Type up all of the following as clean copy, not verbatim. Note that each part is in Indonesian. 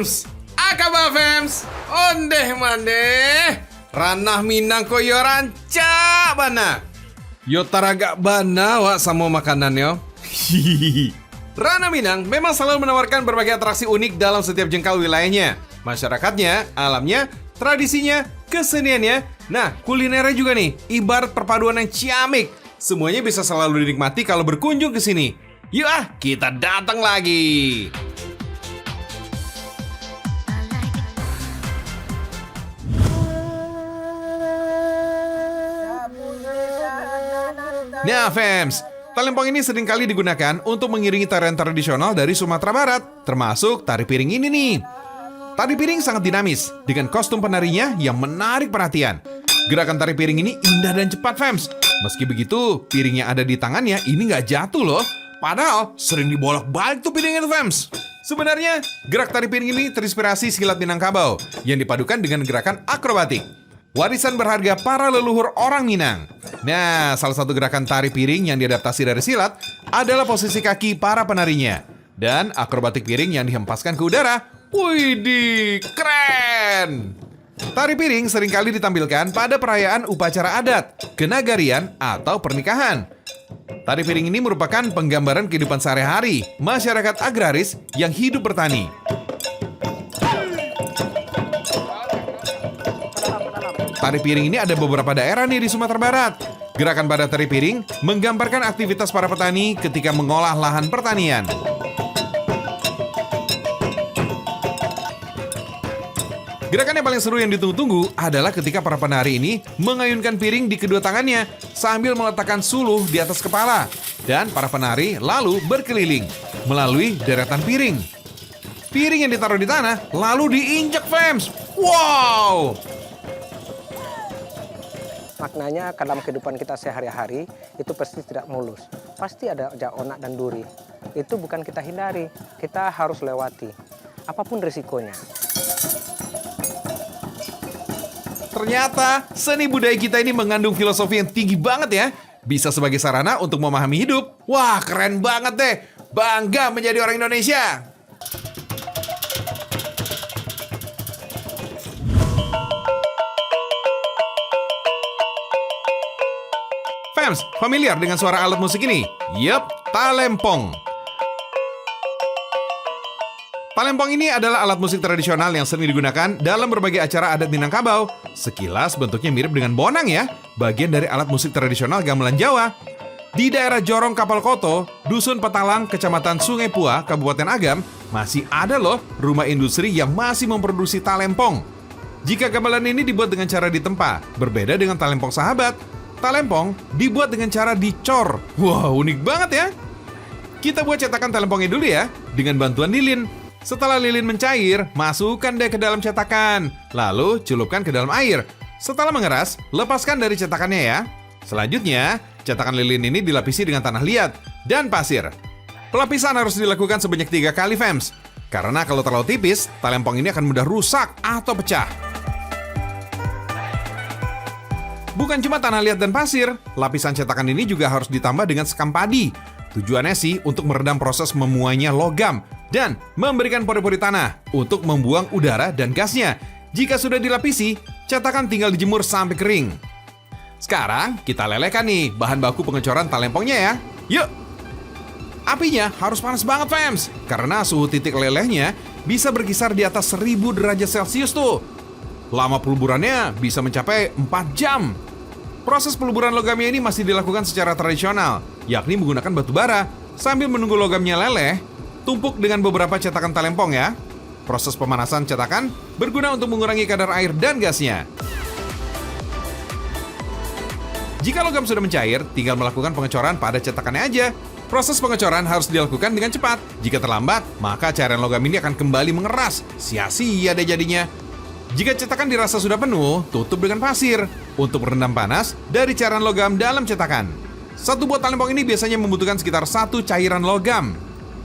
Fems, akaba Fems, ondeh mandeh, ranah Minang koyo ranca bana. Yo taraga bana wa sama makanan yo. Ranah Minang memang selalu menawarkan berbagai atraksi unik dalam setiap jengkal wilayahnya. Masyarakatnya, alamnya, tradisinya, keseniannya. Nah, kulinernya juga nih, ibarat perpaduan yang ciamik. Semuanya bisa selalu dinikmati kalau berkunjung ke sini. Yuk kita datang lagi. Nah, Fems, talempong ini seringkali digunakan untuk mengiringi tarian tradisional dari Sumatera Barat, termasuk tari piring ini nih. Tari piring sangat dinamis, dengan kostum penarinya yang menarik perhatian. Gerakan tari piring ini indah dan cepat, Fems. Meski begitu, piring yang ada di tangannya ini nggak jatuh loh. Padahal sering dibolak-balik tuh piringnya tuh, Fems. Sebenarnya, gerak tari piring ini terinspirasi silat Minangkabau yang dipadukan dengan gerakan akrobatik. Warisan berharga para leluhur orang Minang. Nah, salah satu gerakan tari piring yang diadaptasi dari silat adalah posisi kaki para penarinya. Dan akrobatik piring yang dihempaskan ke udara. Widih, keren! Tari piring seringkali ditampilkan pada perayaan upacara adat, kenagarian, atau pernikahan. Tari piring ini merupakan penggambaran kehidupan sehari-hari masyarakat agraris yang hidup bertani. Tari piring ini ada beberapa daerah nih di Sumatera Barat. Gerakan pada tari piring menggambarkan aktivitas para petani ketika mengolah lahan pertanian. Gerakan yang paling seru yang ditunggu-tunggu adalah ketika para penari ini mengayunkan piring di kedua tangannya sambil meletakkan suluh di atas kepala. Dan para penari lalu berkeliling melalui deretan piring. Piring yang ditaruh di tanah lalu diinjak, Fems. Wow! Maknanya dalam kehidupan kita sehari-hari itu pasti tidak mulus. Pasti ada onak dan duri. Itu bukan kita hindari, kita harus lewati. Apapun risikonya. Ternyata seni budaya kita ini mengandung filosofi yang tinggi banget ya. Bisa sebagai sarana untuk memahami hidup. Wah, keren banget deh. Bangga menjadi orang Indonesia. Fems, familiar dengan suara alat musik ini? Yup, talempong. Talempong ini adalah alat musik tradisional yang sering digunakan dalam berbagai acara adat Minangkabau. Sekilas bentuknya mirip dengan bonang ya, bagian dari alat musik tradisional gamelan Jawa. Di daerah Jorong Kapalkoto, Dusun Petalang, Kecamatan Sungai Pua, Kabupaten Agam, masih ada loh rumah industri yang masih memproduksi talempong. Jika gamelan ini dibuat dengan cara ditempa, berbeda dengan talempong sahabat. Talempong dibuat dengan cara dicor. Wah, unik banget ya. Kita buat cetakan talempongnya dulu ya, dengan bantuan lilin. Setelah lilin mencair, masukkan deh ke dalam cetakan. Lalu celupkan ke dalam air. Setelah mengeras, lepaskan dari cetakannya ya. Selanjutnya, cetakan lilin ini dilapisi dengan tanah liat dan pasir. Pelapisan harus dilakukan sebanyak 3 kali, Fems. Karena kalau terlalu tipis, talempong ini akan mudah rusak atau pecah. Bukan cuma tanah liat dan pasir, lapisan cetakan ini juga harus ditambah dengan sekam padi. Tujuannya sih untuk meredam proses memuainya logam dan memberikan pori-pori tanah untuk membuang udara dan gasnya. Jika sudah dilapisi, cetakan tinggal dijemur sampai kering. Sekarang kita lelehkan nih bahan baku pengecoran talempongnya ya. Yuk! Apinya harus panas banget, Fems, karena suhu titik lelehnya bisa berkisar di atas 1000 derajat Celcius tuh. Lama peluburannya bisa mencapai 4 jam. Proses peluburan logamnya ini masih dilakukan secara tradisional, yakni menggunakan batu bara. Sambil menunggu logamnya leleh, tumpuk dengan beberapa cetakan talempong ya. Proses pemanasan cetakan berguna untuk mengurangi kadar air dan gasnya. Jika logam sudah mencair, tinggal melakukan pengecoran pada cetakannya aja. Proses pengecoran harus dilakukan dengan cepat. Jika terlambat, maka cairan logam ini akan kembali mengeras. Sia-sia deh jadinya. Jika cetakan dirasa sudah penuh, tutup dengan pasir untuk merendam panas dari cairan logam dalam cetakan. Satu buah talempong ini biasanya membutuhkan sekitar 1 cairan logam.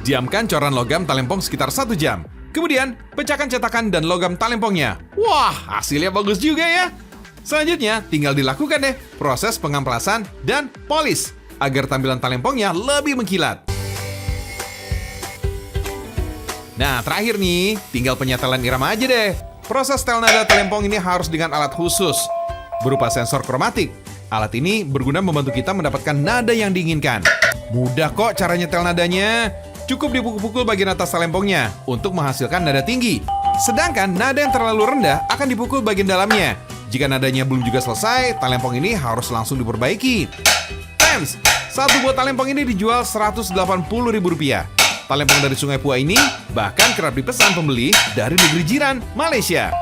Diamkan coran logam talempong sekitar 1 jam. Kemudian, pecahkan cetakan dan logam talempongnya. Wah, hasilnya bagus juga ya. Selanjutnya, tinggal dilakukan deh proses pengamplasan dan polis agar tampilan talempongnya lebih mengkilat. Nah, terakhir nih, tinggal penyetelan irama aja deh. Proses setel nada talempong ini harus dengan alat khusus, berupa sensor kromatik. Alat ini berguna membantu kita mendapatkan nada yang diinginkan. Mudah kok cara nyetel nadanya. Cukup dipukul-pukul bagian atas talempongnya untuk menghasilkan nada tinggi. Sedangkan nada yang terlalu rendah akan dipukul bagian dalamnya. Jika nadanya belum juga selesai, talempong ini harus langsung diperbaiki. Tams, satu buah talempong ini dijual Rp180.000. Talempong dari Sungai Pua ini bahkan kerap dipesan pembeli dari negeri jiran, Malaysia.